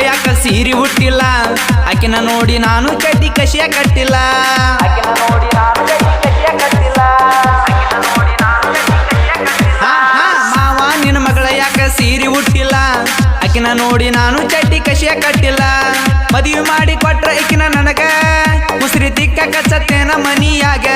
ಯಾಕ ಸೀರಿ ಹುಟ್ಟಿಲ್ಲ ಆಕಿನ ನೋಡಿ ನಾನು ಚಡ್ಡಿ ಕಸಿಯ ಕಟ್ಟಿಲ್ಲ ಮಾವ ನಿನ್ನ ಮಗಳ ಯಾಕ ಸೀರಿ ಹುಟ್ಟಿಲ್ಲ ಆಕಿನ ನೋಡಿ ನಾನು ಚಡ್ಡಿ ಕಸಿಯ ಕಟ್ಟಿಲ್ಲ ಮದುವೆ ಮಾಡಿ ಕೊಟ್ರ ಈಕಿನ ನನಗ ಮುಸ್ರಿ ತಿಕ್ಕ ಕಚ್ಚತ್ತೇನ ಮನಿಯಾಗ